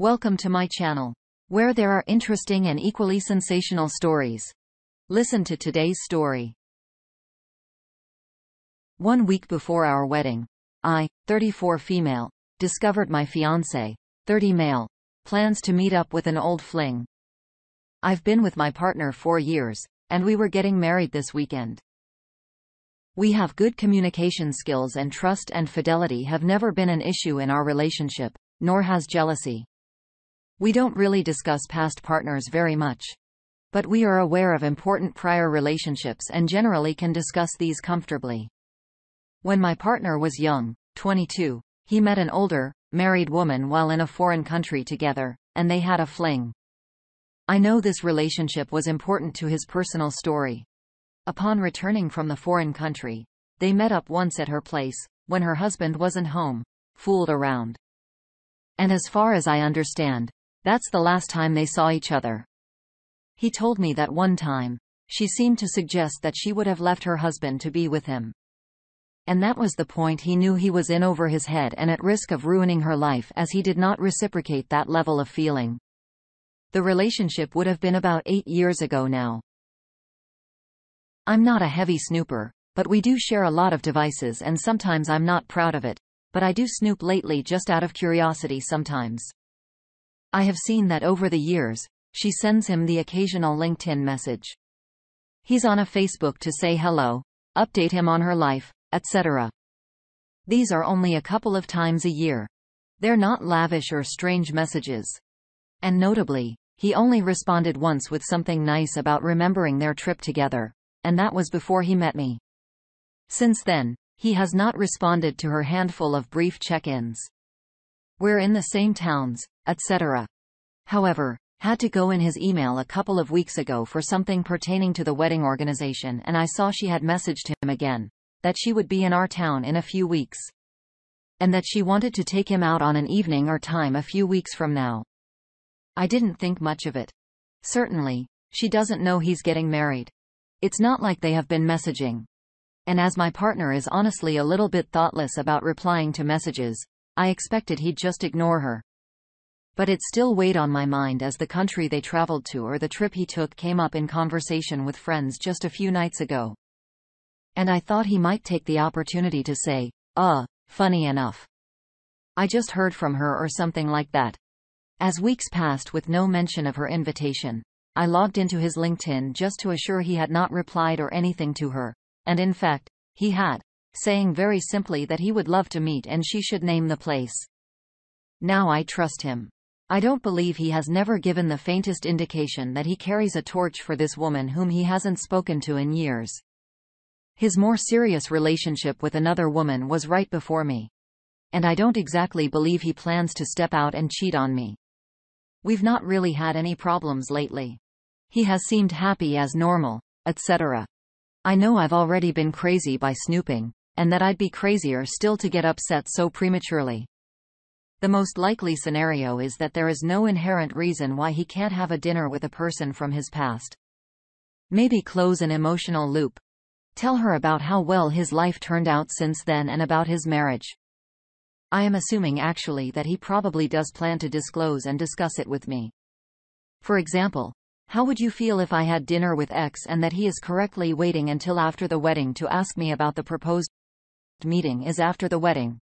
Welcome to my channel, where there are interesting and equally sensational stories. Listen to today's story. 1 week before our wedding, I, 34 female, discovered my fiancé, 30 male, plans to meet up with an old fling. I've been with my partner 4 years, and we were getting married this weekend. We have good communication skills, and trust and fidelity have never been an issue in our relationship, nor has jealousy. We don't really discuss past partners very much. But we are aware of important prior relationships and generally can discuss these comfortably. When my partner was young, 22, he met an older, married woman while in a foreign country together, and they had a fling. I know this relationship was important to his personal story. Upon returning from the foreign country, they met up once at her place, when her husband wasn't home, fooled around. And as far as I understand, that's the last time they saw each other. He told me that one time, she seemed to suggest that she would have left her husband to be with him. And that was the point he knew he was in over his head and at risk of ruining her life, as he did not reciprocate that level of feeling. The relationship would have been about 8 years ago now. I'm not a heavy snooper, but we do share a lot of devices, and sometimes I'm not proud of it, but I do snoop lately just out of curiosity sometimes. I have seen that over the years, she sends him the occasional LinkedIn message. He's on a Facebook to say hello, update him on her life, etc. These are only a couple of times a year. They're not lavish or strange messages. And notably, he only responded once with something nice about remembering their trip together, and that was before he met me. Since then, he has not responded to her handful of brief check-ins. We're in the same towns, etc. However, had to go in his email a couple of weeks ago for something pertaining to the wedding organization, and I saw she had messaged him again, that she would be in our town in a few weeks. And that she wanted to take him out on an evening or time a few weeks from now. I didn't think much of it. Certainly, she doesn't know he's getting married. It's not like they have been messaging. And as my partner is honestly a little bit thoughtless about replying to messages, I expected he'd just ignore her. But it still weighed on my mind as the country they traveled to or the trip he took came up in conversation with friends just a few nights ago. And I thought he might take the opportunity to say, funny enough, I just heard from her, or something like that. As weeks passed with no mention of her invitation, I logged into his LinkedIn just to assure he had not replied or anything to her, and in fact, he had, saying very simply that he would love to meet and she should name the place. Now I trust him. I don't believe he has never given the faintest indication that he carries a torch for this woman whom he hasn't spoken to in years. His more serious relationship with another woman was right before me. And I don't exactly believe he plans to step out and cheat on me. We've not really had any problems lately. He has seemed happy as normal, etc. I know I've already been crazy by snooping, and that I'd be crazier still to get upset so prematurely. The most likely scenario is that there is no inherent reason why he can't have a dinner with a person from his past. Maybe close an emotional loop. Tell her about how well his life turned out since then and about his marriage. I am assuming actually that he probably does plan to disclose and discuss it with me. For example, how would you feel if I had dinner with X and that he is correctly waiting until after the wedding to ask me about the proposed meeting is after the wedding?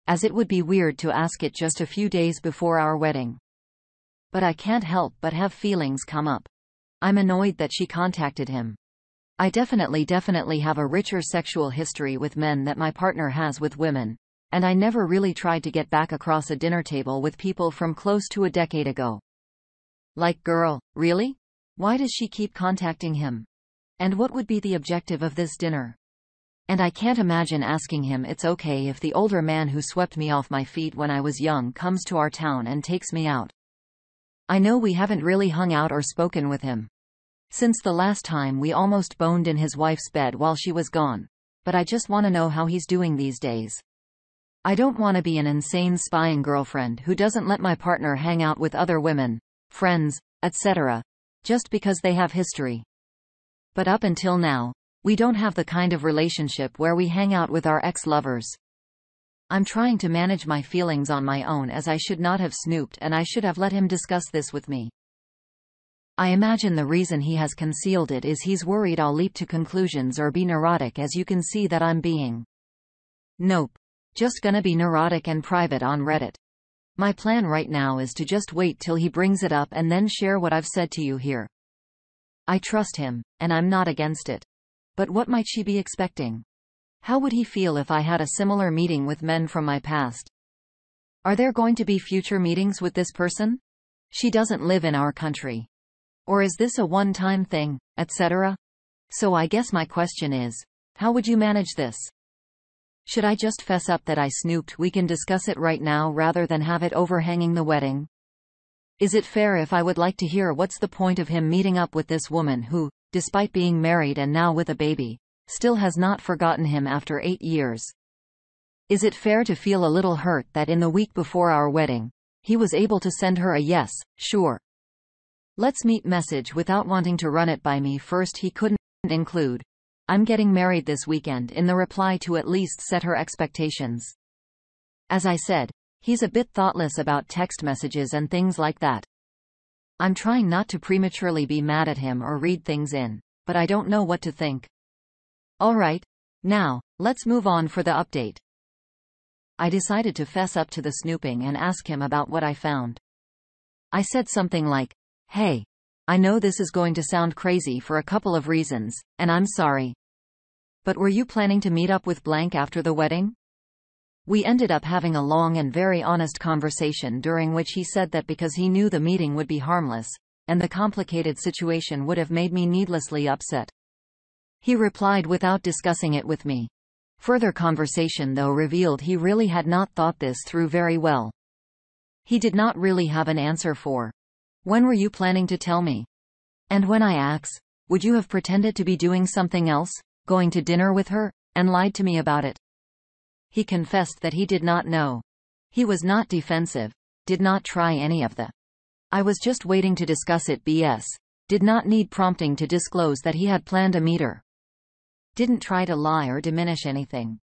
As it would be weird to ask it just a few days before our wedding. But I can't help but have feelings come up. I'm annoyed that she contacted him. I definitely have a richer sexual history with men that my partner has with women, and I never really tried to get back across a dinner table with people from close to a decade ago. Like, girl, really? Why does she keep contacting him? And what would be the objective of this dinner? And I can't imagine asking him it's okay if the older man who swept me off my feet when I was young comes to our town and takes me out. I know we haven't really hung out or spoken with him since the last time we almost boned in his wife's bed while she was gone, but I just want to know how he's doing these days. I don't want to be an insane spying girlfriend who doesn't let my partner hang out with other women, friends, etc., just because they have history. But up until now, we don't have the kind of relationship where we hang out with our ex-lovers. I'm trying to manage my feelings on my own, as I should not have snooped and I should have let him discuss this with me. I imagine the reason he has concealed it is he's worried I'll leap to conclusions or be neurotic, as you can see that I'm being. Nope. Just gonna be neurotic and private on Reddit. My plan right now is to just wait till he brings it up and then share what I've said to you here. I trust him, and I'm not against it. But what might she be expecting? How would he feel if I had a similar meeting with men from my past? Are there going to be future meetings with this person? She doesn't live in our country. Or is this a one-time thing, etc.? So I guess my question is, how would you manage this? Should I just fess up that I snooped? We can discuss it right now rather than have it overhanging the wedding. Is it fair if I would like to hear what's the point of him meeting up with this woman who, despite being married and now with a baby, still has not forgotten him after 8 years? Is it fair to feel a little hurt that in the week before our wedding, he was able to send her a yes, sure, let's meet message without wanting to run it by me first? He couldn't include, I'm getting married this weekend, in the reply to at least set her expectations. As I said, he's a bit thoughtless about text messages and things like that. I'm trying not to prematurely be mad at him or read things in, but I don't know what to think. Alright, now, let's move on for the update. I decided to fess up to the snooping and ask him about what I found. I said something like, hey, I know this is going to sound crazy for a couple of reasons, and I'm sorry. But were you planning to meet up with blank after the wedding? We ended up having a long and very honest conversation, during which he said that because he knew the meeting would be harmless, and the complicated situation would have made me needlessly upset, he replied without discussing it with me. Further conversation though revealed he really had not thought this through very well. He did not really have an answer for, when were you planning to tell me? And when I asked, would you have pretended to be doing something else, going to dinner with her, and lied to me about it? He confessed that he did not know. He was not defensive, did not try any of the I was just waiting to discuss it BS, did not need prompting to disclose that he had planned a meet her. Didn't try to lie or diminish anything.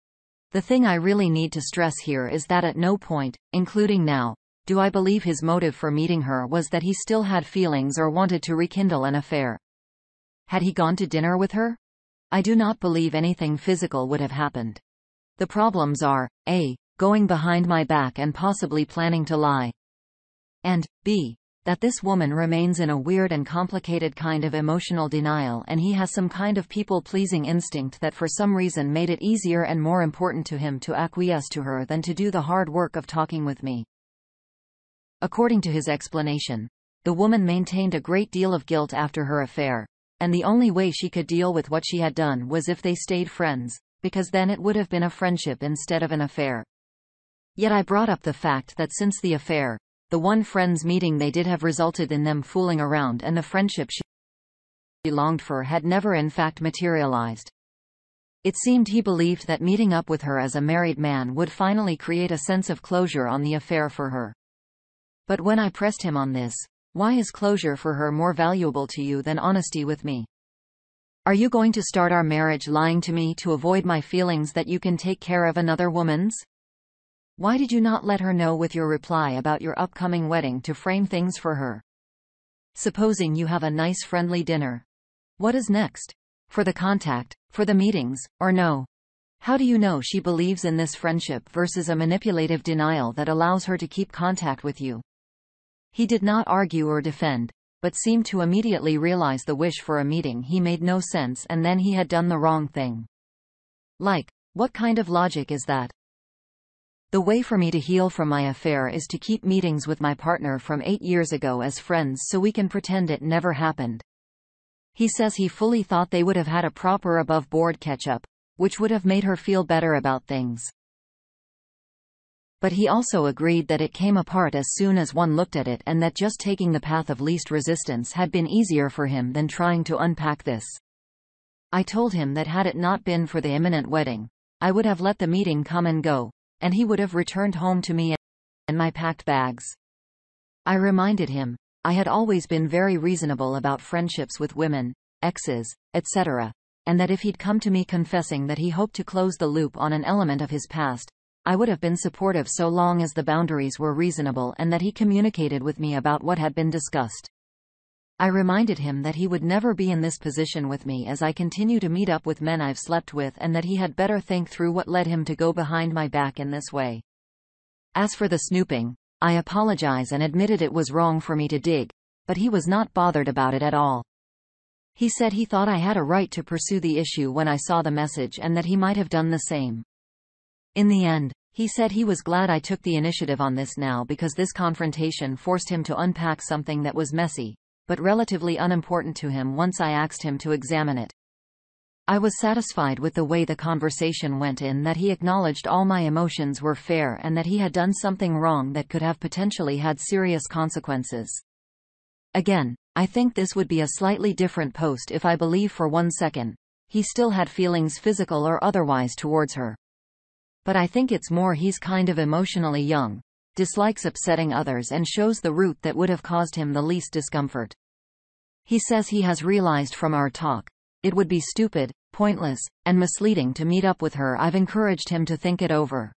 The thing I really need to stress here is that at no point, including now, do I believe his motive for meeting her was that he still had feelings or wanted to rekindle an affair. Had he gone to dinner with her? I do not believe anything physical would have happened. The problems are, A, going behind my back and possibly planning to lie, and, B, that this woman remains in a weird and complicated kind of emotional denial, and he has some kind of people-pleasing instinct that for some reason made it easier and more important to him to acquiesce to her than to do the hard work of talking with me. According to his explanation, the woman maintained a great deal of guilt after her affair, and the only way she could deal with what she had done was if they stayed friends, because then it would have been a friendship instead of an affair. Yet I brought up the fact that since the affair, the one friends meeting they did have resulted in them fooling around, and the friendship she longed for had never in fact materialized. It seemed he believed that meeting up with her as a married man would finally create a sense of closure on the affair for her. But when I pressed him on this, why is closure for her more valuable to you than honesty with me? Are you going to start our marriage lying to me to avoid my feelings that you can take care of another woman's? Why did you not let her know with your reply about your upcoming wedding to frame things for her? Supposing you have a nice friendly dinner. What is next? For the contact, for the meetings, or no? How do you know she believes in this friendship versus a manipulative denial that allows her to keep contact with you? He did not argue or defend, but seemed to immediately realize the wish for a meeting he made no sense, and then he had done the wrong thing. Like, what kind of logic is that? The way for me to heal from my affair is to keep meetings with my partner from 8 years ago as friends so we can pretend it never happened. He says he fully thought they would have had a proper above-board catch-up, which would have made her feel better about things. But he also agreed that it came apart as soon as one looked at it, and that just taking the path of least resistance had been easier for him than trying to unpack this. I told him that had it not been for the imminent wedding, I would have let the meeting come and go, and he would have returned home to me and my packed bags. I reminded him, I had always been very reasonable about friendships with women, exes, etc., and that if he'd come to me confessing that he hoped to close the loop on an element of his past, I would have been supportive so long as the boundaries were reasonable and that he communicated with me about what had been discussed. I reminded him that he would never be in this position with me as I continue to meet up with men I've slept with, and that he had better think through what led him to go behind my back in this way. As for the snooping, I apologize and admitted it was wrong for me to dig, but he was not bothered about it at all. He said he thought I had a right to pursue the issue when I saw the message and that he might have done the same. In the end, he said he was glad I took the initiative on this now because this confrontation forced him to unpack something that was messy, but relatively unimportant to him once I asked him to examine it. I was satisfied with the way the conversation went, in that he acknowledged all my emotions were fair and that he had done something wrong that could have potentially had serious consequences. Again, I think this would be a slightly different post if I believe for 1 second he still had feelings, physical or otherwise, towards her. But I think it's more he's kind of emotionally young, dislikes upsetting others, and shows the route that would have caused him the least discomfort. He says he has realized from our talk it would be stupid, pointless, and misleading to meet up with her. I've encouraged him to think it over,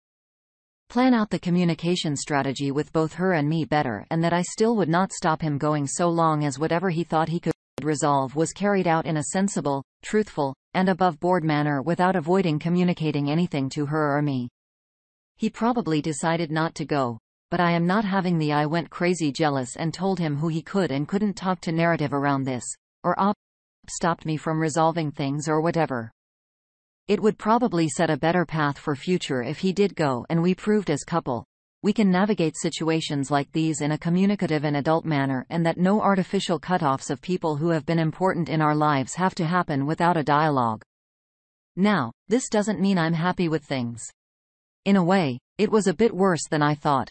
plan out the communication strategy with both her and me better, and that I still would not stop him going so long as whatever he thought he could resolve was carried out in a sensible, truthful, and above-board manner without avoiding communicating anything to her or me. He probably decided not to go, but I am not having the I went crazy jealous and told him who he could and couldn't talk to narrative around this, or stopped me from resolving things or whatever. It would probably set a better path for future if he did go, and we proved as couple we can navigate situations like these in a communicative and adult manner, and that no artificial cutoffs of people who have been important in our lives have to happen without a dialogue. Now, this doesn't mean I'm happy with things. In a way, it was a bit worse than I thought.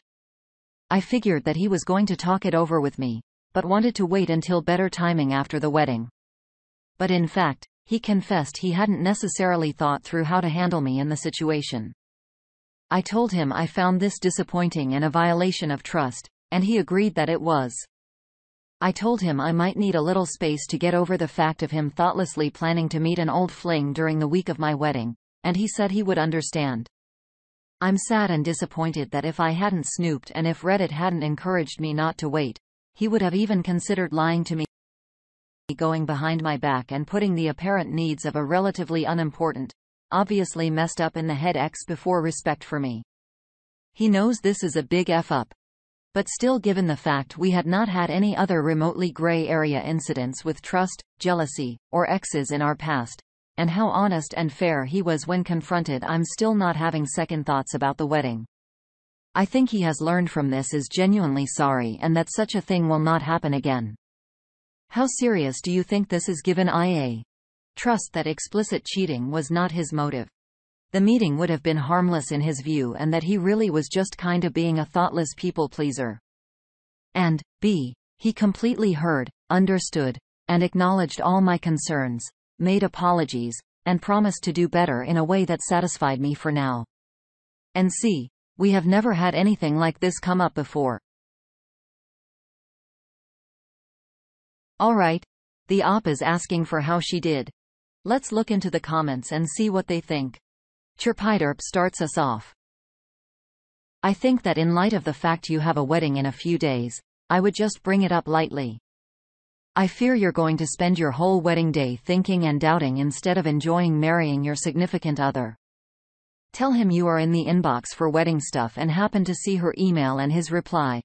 I figured that he was going to talk it over with me, but wanted to wait until better timing after the wedding. But in fact, he confessed he hadn't necessarily thought through how to handle me in the situation. I told him I found this disappointing and a violation of trust, and he agreed that it was. I told him I might need a little space to get over the fact of him thoughtlessly planning to meet an old fling during the week of my wedding, and he said he would understand. I'm sad and disappointed that if I hadn't snooped and if Reddit hadn't encouraged me not to wait, he would have even considered lying to me, going behind my back and putting the apparent needs of a relatively unimportant, obviously messed up in the head ex before respect for me. He knows this is a big F up. But still, given the fact we had not had any other remotely gray area incidents with trust, jealousy, or exes in our past, and how honest and fair he was when confronted, I'm still not having second thoughts about the wedding. I think he has learned from this, is genuinely sorry, and that such a thing will not happen again. How serious do you think this is, given I trust that explicit cheating was not his motive? The meeting would have been harmless in his view, and that he really was just kind of being a thoughtless people pleaser. And b. he completely heard, understood, and acknowledged all my concerns, made apologies, and promised to do better in a way that satisfied me for now. And c. we have never had anything like this come up before. Alright. The op is asking for how she did. Let's look into the comments and see what they think. Chirpiderp starts us off. I think that in light of the fact you have a wedding in a few days, I would just bring it up lightly. I fear you're going to spend your whole wedding day thinking and doubting instead of enjoying marrying your significant other. Tell him you are in the inbox for wedding stuff and happen to see her email and his reply.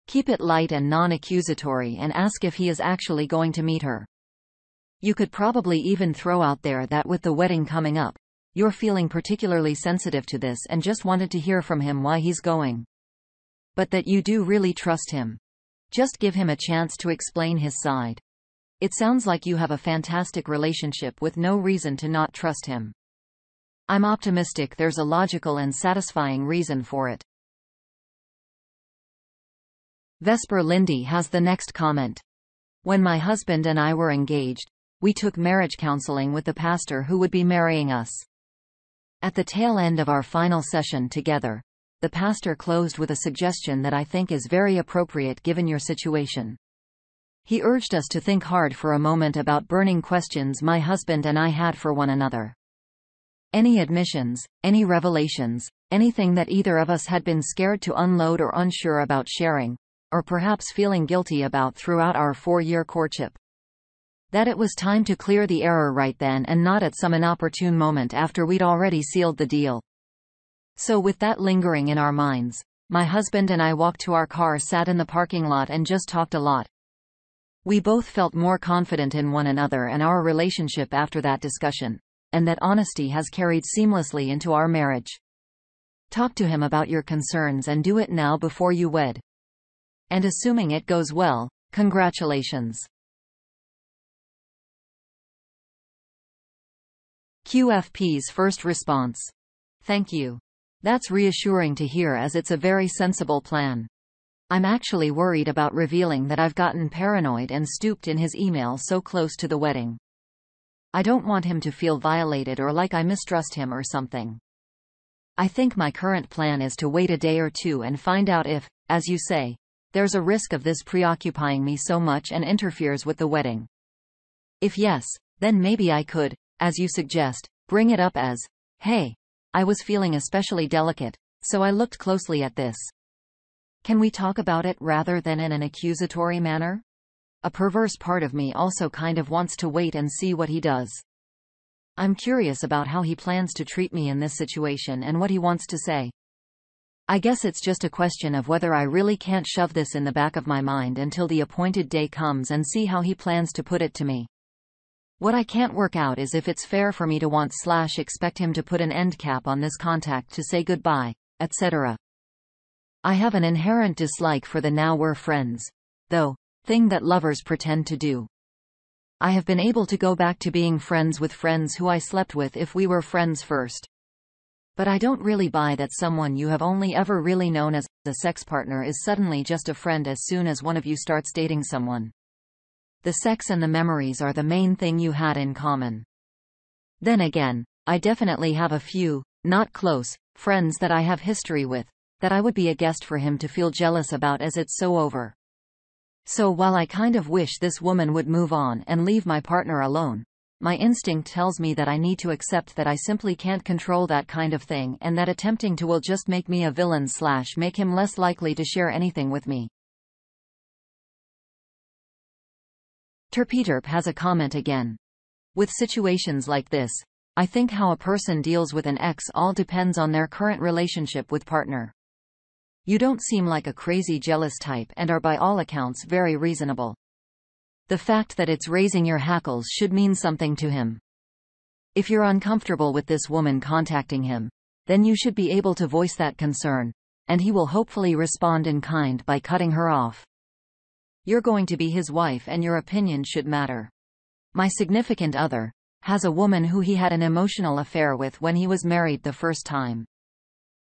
Keep it light and non-accusatory and ask if he is actually going to meet her. You could probably even throw out there that with the wedding coming up, you're feeling particularly sensitive to this and just wanted to hear from him why he's going. But that you do really trust him. Just give him a chance to explain his side. It sounds like you have a fantastic relationship with no reason to not trust him. I'm optimistic there's a logical and satisfying reason for it. Vesper Lindy has the next comment. When my husband and I were engaged, we took marriage counseling with the pastor who would be marrying us. At the tail end of our final session together, the pastor closed with a suggestion that I think is very appropriate given your situation. He urged us to think hard for a moment about burning questions my husband and I had for one another. Any admissions, any revelations, anything that either of us had been scared to unload or unsure about sharing, or perhaps feeling guilty about throughout our 4-year courtship. That it was time to clear the error right then and not at some inopportune moment after we'd already sealed the deal. So with that lingering in our minds, my husband and I walked to our car, sat in the parking lot and just talked a lot. We both felt more confident in one another and our relationship after that discussion, and that honesty has carried seamlessly into our marriage. Talk to him about your concerns and do it now before you wed. And assuming it goes well, congratulations. QFP's first response. Thank you. That's reassuring to hear, as it's a very sensible plan. I'm actually worried about revealing that I've gotten paranoid and stooped in his email so close to the wedding. I don't want him to feel violated or like I mistrust him or something. I think my current plan is to wait a day or two and find out if, as you say, there's a risk of this preoccupying me so much and interferes with the wedding. If yes, then maybe I could, as you suggest, bring it up as, hey, I was feeling especially delicate, so I looked closely at this. Can we talk about it, rather than in an accusatory manner? A perverse part of me also kind of wants to wait and see what he does. I'm curious about how he plans to treat me in this situation and what he wants to say. I guess it's just a question of whether I really can't shove this in the back of my mind until the appointed day comes and see how he plans to put it to me. What I can't work out is if it's fair for me to want/expect him to put an end cap on this contact, to say goodbye, etc. I have an inherent dislike for the "now we're friends," though, thing that lovers pretend to do. I have been able to go back to being friends with friends who I slept with if we were friends first. But I don't really buy that someone you have only ever really known as a sex partner is suddenly just a friend as soon as one of you starts dating someone. The sex and the memories are the main thing you had in common. Then again, I definitely have a few, not close, friends that I have history with, that I would be a guest for him to feel jealous about, as it's so over. So while I kind of wish this woman would move on and leave my partner alone, my instinct tells me that I need to accept that I simply can't control that kind of thing, and that attempting to will just make me a villain/make him less likely to share anything with me. Terpeterp has a comment again. With situations like this, I think how a person deals with an ex all depends on their current relationship with partner. You don't seem like a crazy jealous type and are by all accounts very reasonable. The fact that it's raising your hackles should mean something to him. If you're uncomfortable with this woman contacting him, then you should be able to voice that concern, and he will hopefully respond in kind by cutting her off. You're going to be his wife and your opinion should matter. My significant other has a woman who he had an emotional affair with when he was married the first time.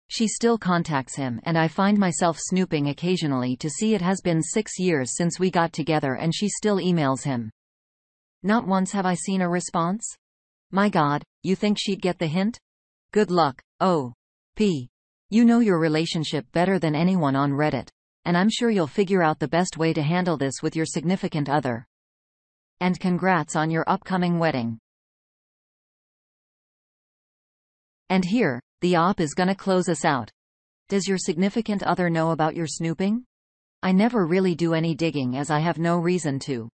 She still contacts him, and I find myself snooping occasionally to see it has been 6 years since we got together and she still emails him. Not once have I seen a response? My God, you think she'd get the hint? Good luck. Oh. P. You know your relationship better than anyone on Reddit, and I'm sure you'll figure out the best way to handle this with your significant other. And congrats on your upcoming wedding. And here, the op is gonna close us out. Does your significant other know about your snooping? I never really do any digging, as I have no reason to.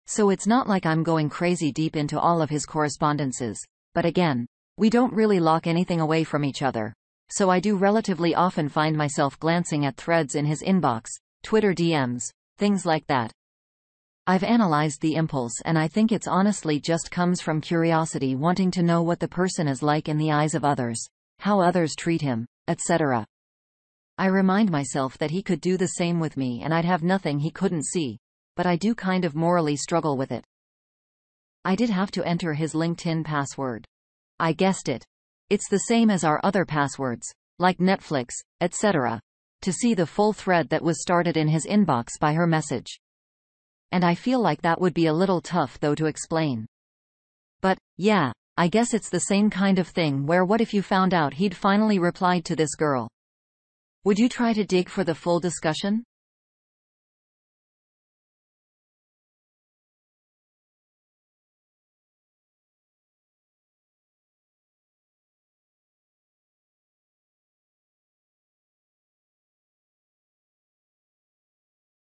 So it's not like I'm going crazy deep into all of his correspondences, but again, we don't really lock anything away from each other, so I do relatively often find myself glancing at threads in his inbox, Twitter DMs, things like that. I've analyzed the impulse, and I think it's honestly just comes from curiosity, wanting to know what the person is like in the eyes of others, how others treat him, etc. I remind myself that he could do the same with me and I'd have nothing he couldn't see, but I do kind of morally struggle with it. I did have to enter his LinkedIn password. I guessed it. It's the same as our other passwords, like Netflix, etc., to see the full thread that was started in his inbox by her message. And I feel like that would be a little tough though to explain. But, yeah, I guess it's the same kind of thing where what if you found out he'd finally replied to this girl? Would you try to dig for the full discussion?